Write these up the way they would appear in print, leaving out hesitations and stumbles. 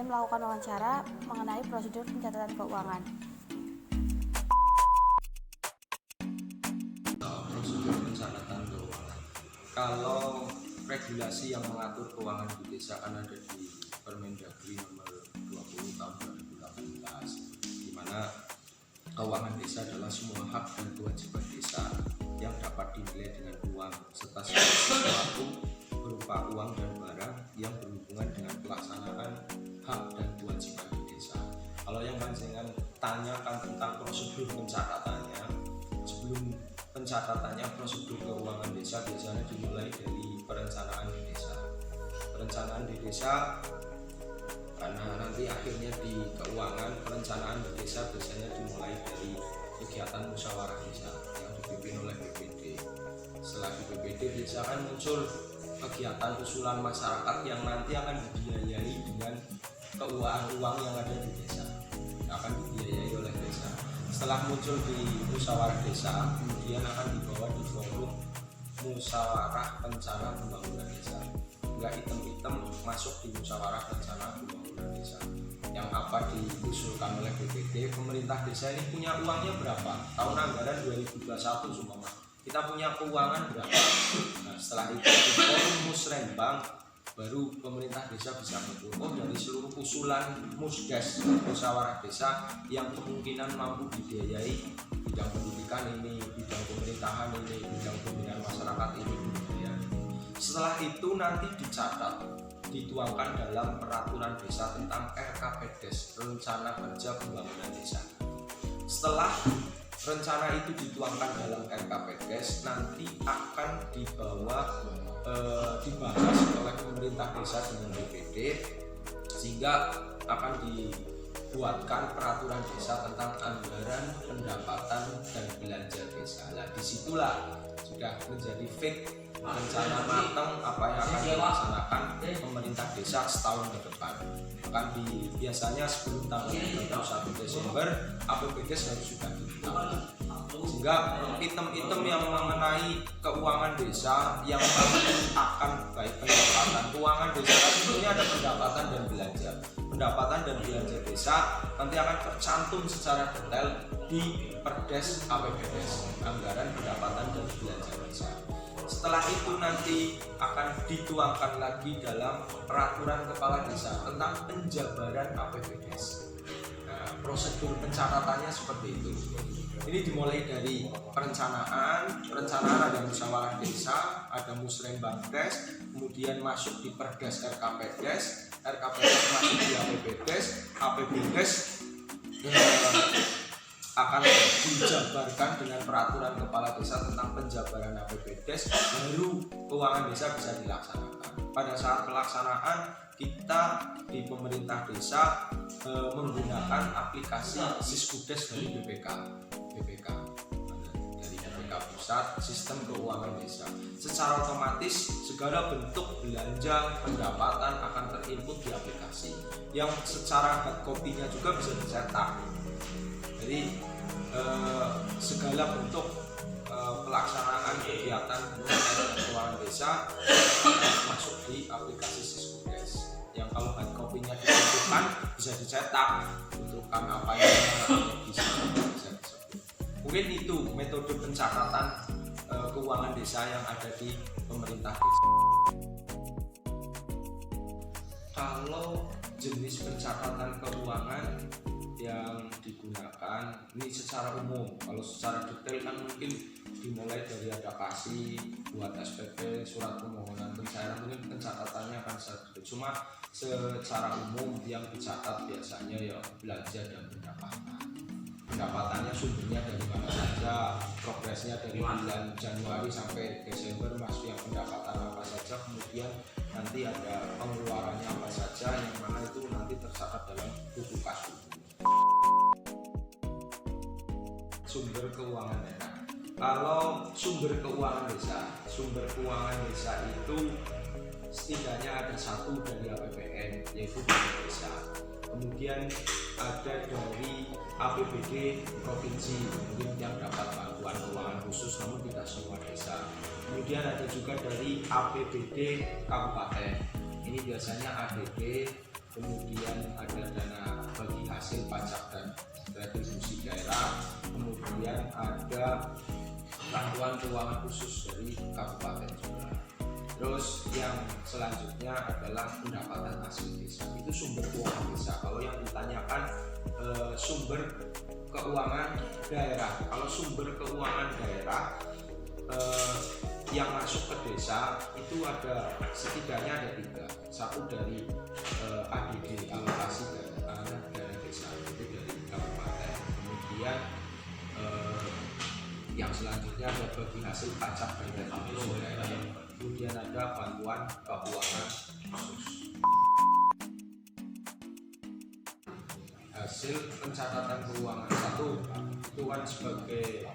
kemudian melakukan wawancara mengenai prosedur pencatatan keuangan. Prosedur pencatatan keuangan. Kalau regulasi yang mengatur keuangan di desa kan ada di Permendagri nomor 20 tahun 2018, di mana keuangan desa adalah semua hak dan kewajiban desa yang dapat dinilai dengan uang serta sesuatu berupa uang dan barang yang berhubungan dengan pelaksanaan hak dan kewajiban di desa. Kalau yang panjenengan tanyakan tentang prosedur pencatatannya, sebelum pencatatannya prosedur keuangan desa biasanya dimulai dari perencanaan di desa. Perencanaan di desa karena nanti akhirnya di keuangan, perencanaan di desa biasanya dimulai dari kegiatan musyawarah desa yang dipimpin oleh BPD. Setelah di BPD biasanya akan muncul kegiatan usulan masyarakat yang nanti akan dibiayai dengan keuangan uang yang ada di desa, akan dibiayai oleh desa. Setelah muncul di musyawarah desa, kemudian akan dibawa di forum musyawarah rencana pembangunan desa. Enggak item-item masuk di musyawarah rencana pembangunan desa, yang apa diusulkan oleh BPD. Pemerintah desa ini punya uangnya berapa? Tahun anggaran 2021 sumpama kita punya keuangan berapa? Nah, setelah itu di forum musrenbang baru pemerintah desa bisa mengukur dari seluruh usulan musdes musyawarah desa yang kemungkinan mampu dibiayai bidang pendidikan ini, bidang pemerintahan ini, bidang pembinaan masyarakat ini. Setelah itu nanti dicatat, dituangkan dalam peraturan desa tentang RKPDes, Rencana Kerja Pembangunan Desa. Setelah rencana itu dituangkan dalam RKPDes, nanti akan dibahas oleh pemerintah desa dengan BPD, sehingga akan dibuatkan peraturan desa tentang anggaran, pendapatan, dan belanja desa. Nah, disitulah sudah menjadi fix rencana matang apa yang akan dilaksanakan pemerintah desa setahun ke depan. Bahkan biasanya sebelum tanggal 31 Desember APBDes harus sudah ditetapkan, sehingga item-item yang mengenai keuangan desa yang akan baik pendapatan keuangan desa kan sebetulnya ada pendapatan dan belanja. Pendapatan dan belanja desa nanti akan tercantum secara detail di Perdes APBDes, anggaran pendapatan dan belanja desa. Setelah itu nanti akan dituangkan lagi dalam peraturan kepala desa tentang penjabaran APBDes. Nah, prosedur pencatatannya seperti itu. Ini dimulai dari perencanaan ada musyawarah desa, ada musrenbangdes, kemudian masuk di Perdes RKPDes masuk di APBDes akan dijabarkan dengan peraturan kepala desa tentang penjabaran APBDes, baru keuangan desa bisa dilaksanakan. Pada saat pelaksanaan kita di pemerintah desa menggunakan aplikasi Siskudes dari BPK Pusat, sistem keuangan desa. Secara otomatis segala bentuk belanja pendapatan akan terinput di aplikasi, yang secara hard copy-nya juga bisa dicetak. Jadi segala bentuk pelaksanaan kegiatan keuangan desa masuk di aplikasi Siskudes, yang kalau hard copy-nya dibutuhkan bisa dicetak, butuhkan apa yang bisa disebut. Mungkin itu metode pencatatan keuangan desa yang ada di pemerintah desa. Kalau jenis pencatatan keuangan yang digunakan ini secara umum, kalau secara detail kan mungkin dimulai dari adaptasi, buat SPP, surat permohonan pencairan, mungkin pencatatannya akan sedikit. Cuma secara umum yang dicatat biasanya ya belanja dan pendapatan. Pendapatannya sumbernya dari mana saja, progresnya dari bulan Januari sampai Desember masuk yang pendapatan apa saja, kemudian nanti ada pengeluarannya apa saja, yang mana itu nanti tercatat dalam buku kas. Sumber keuangan desa. Kalau sumber keuangan desa itu setidaknya ada satu dari APBN, yaitu dari desa. Kemudian ada dari APBD provinsi, mungkin yang dapat bantuan keuangan khusus, namun tidak semua desa. Kemudian ada juga dari APBD kabupaten, ini biasanya ADD. Kemudian hasil pajak dan retribusi daerah, kemudian ada bantuan keuangan khusus dari kabupaten juga. Terus yang selanjutnya adalah pendapatan hasil desa, itu sumber keuangan desa. Kalau yang ditanyakan sumber keuangan daerah, kalau sumber keuangan daerah yang masuk ke desa itu ada setidaknya ada 3. Satu dari ADD, alokasi dana desa, itu dari kabupaten. Kemudian yang selanjutnya ada bagi hasil pajak dan retribusi daerah. Kemudian ada bantuan keuangan khusus. Hasil pencatatan keuangan satu itu kan sebagai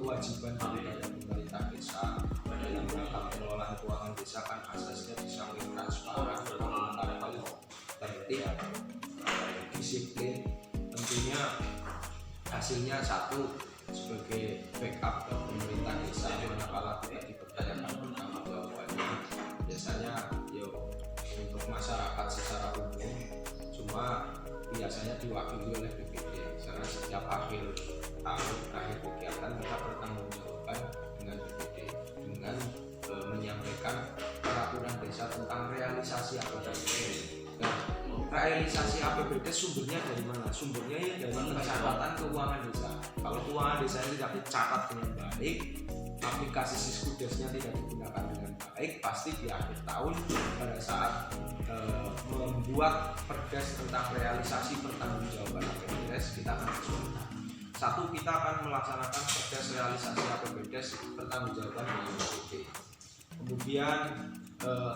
kewajiban dari pemerintah desa dalam rangka pengelolaan keuangan desa, kan asasnya bisa transparan, akuntabel, tertib, disiplin. Tentunya hasilnya satu sebagai backup dari pemerintah desa manakala tidak dipercayakan pertanggungjawabannya. Biasanya untuk masyarakat secara umum, cuma biasanya diwakili oleh BPD, karena setiap akhir tahun akhir kegiatan kita bertanggungjawabkan dengan BPD dengan menyampaikan peraturan desa tentang realisasi APBD. Nah, realisasi APBD sumbernya dari mana? Sumbernya ya dari pencatatan keuangan desa. Kalau keuangan desa tidak dicatat dengan baik, aplikasi Siskudesnya tidak digunakan dengan baik, pasti di akhir tahun pada saat membuat perdes tentang realisasi pertanggungjawaban APBD kita akan kesulitan. Satu, kita akan melaksanakan perdes realisasi APBD pertanggungjawaban dengan BPD. Kemudian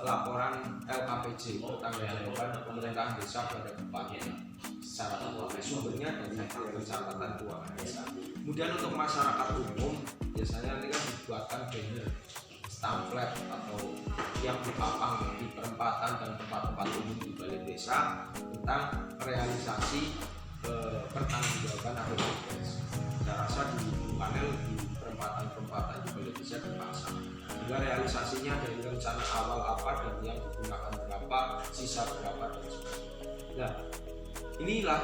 laporan LKPJ pertanggungjawaban pemerintahan desa pada bupati secara tertulis, sumbernya dari pencatatan keuangan desa. Kemudian untuk masyarakat umum biasanya ini kan dibuatkan banner, pamflet atau yang dipapang di perempatan dan tempat-tempat umum di balai desa tentang realisasi pertanggungjawaban APBD. Saya rasa di panel di perempatan-perempatan di balai desa dipasang. Juga realisasinya dari rencana awal apa dan yang digunakan berapa, sisa berapa dan sebagainya. Nah, inilah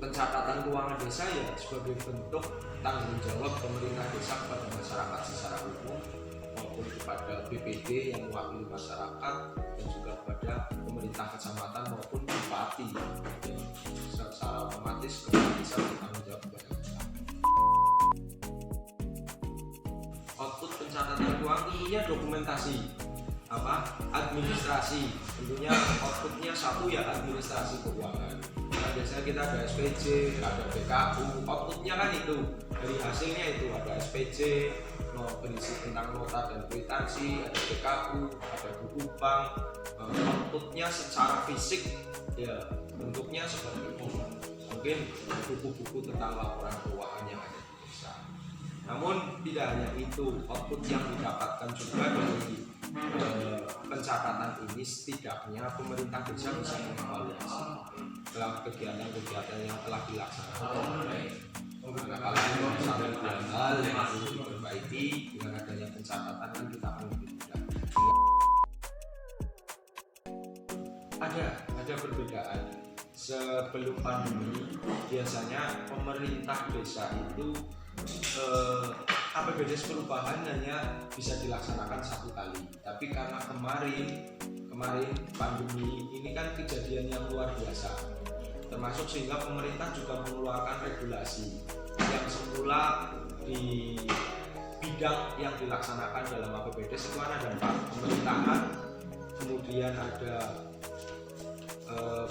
pencatatan keuangan desa ya sebagai bentuk tanggung jawab pemerintah desa kepada masyarakat secara umum maupun kepada BPD yang mewakili masyarakat dan juga kepada pemerintah kecamatan maupun bupati yang secara otomatis bisa bertanggung jawab kepada masyarakat. Output pencatatan keuangan tentunya dokumentasi administrasi, tentunya outputnya satu ya administrasi keuangan. Nah, biasanya kita ada SPJ, ada BKU, outputnya kan itu dari hasilnya itu ada SPJ, berisi tentang nota dan kwitansi, ada BKU, ada buku bank. Outputnya secara fisik ya bentuknya seperti itu, mungkin buku-buku tentang laporan keuangan yang ada di desa. Namun tidak hanya itu, output yang didapatkan juga dari pencatatan ini setidaknya pemerintah desa bisa mengevaluasi dalam kegiatan-kegiatan yang telah dilaksanakan. Karena kalau misalnya ada hal yang perlu diperbaiki dengan adanya pencatatan kan kita akan lebih mudah. Ada perbedaan. Sebelum pandemi biasanya pemerintah desa itu APBD perubahan hanya bisa dilaksanakan 1 kali. Tapi karena kemarin pandemi ini kan kejadian yang luar biasa, termasuk sehingga pemerintah juga mengeluarkan regulasi yang semula di bidang yang dilaksanakan dalam APBD itu kan ada 4, pemerintahan, kemudian ada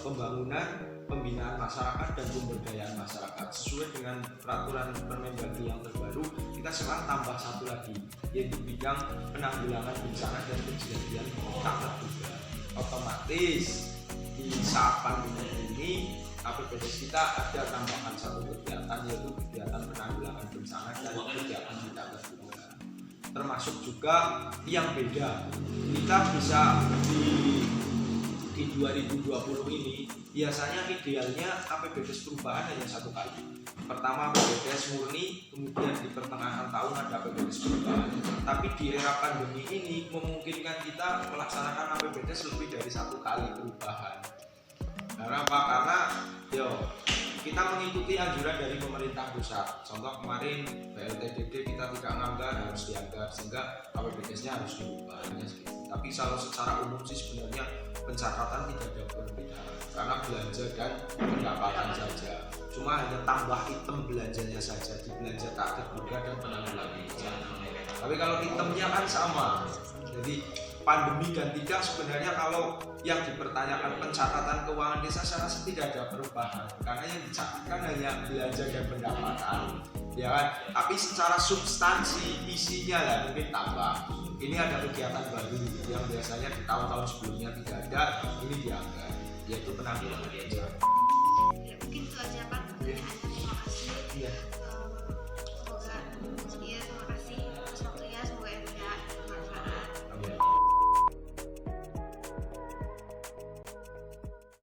pembangunan, pembinaan masyarakat dan pemberdayaan masyarakat. Sesuai dengan peraturan Permendagri yang terbaru, kita sekarang tambah 1 lagi, yaitu bidang penanggulangan bencana dan kejadian tak terduga. Otomatis di saat pandemi ini APBD kita ada tambahan 1 kegiatan, yaitu kegiatan penanggulangan bencana dan kegiatan tidak terduga. Termasuk juga yang beda, kita bisa di 2020 ini biasanya idealnya APBD perubahan hanya 1 kali. Pertama APBD murni, kemudian di pertengahan tahun ada APBD perubahan. Tapi di era pandemi ini memungkinkan kita melaksanakan APBD lebih dari 1 kali perubahan. Karena apa? Karena kita mengikuti anjuran dari pemerintah pusat. Contoh kemarin BLTDD kita tidak nganggar, harus dianggar, sehingga KPBDes-nya harus diubah. Tapi kalau secara umum sih sebenarnya pencatatan tidak ada perbedaan, karena belanja dan pendapatan saja. Cuma hanya tambah item belanjanya saja, di belanja tak terduga dan penanggulangan bencana. Tapi kalau itemnya kan sama. Jadi pandemi dan tidak, sebenarnya kalau yang dipertanyakan pencatatan keuangan desa saya rasa tidak ada perubahan, karena yang dicatatkan hanya belanja dan pendapatan, ya kan. Tapi secara substansi isinya lah mungkin tambah. Ini ada kegiatan baru yang biasanya di tahun-tahun sebelumnya tidak ada, ini diangkat, yaitu penanggulangan bencana. Ya, mungkin itu aja Pak pertanyaannya. Terima kasih. Iya.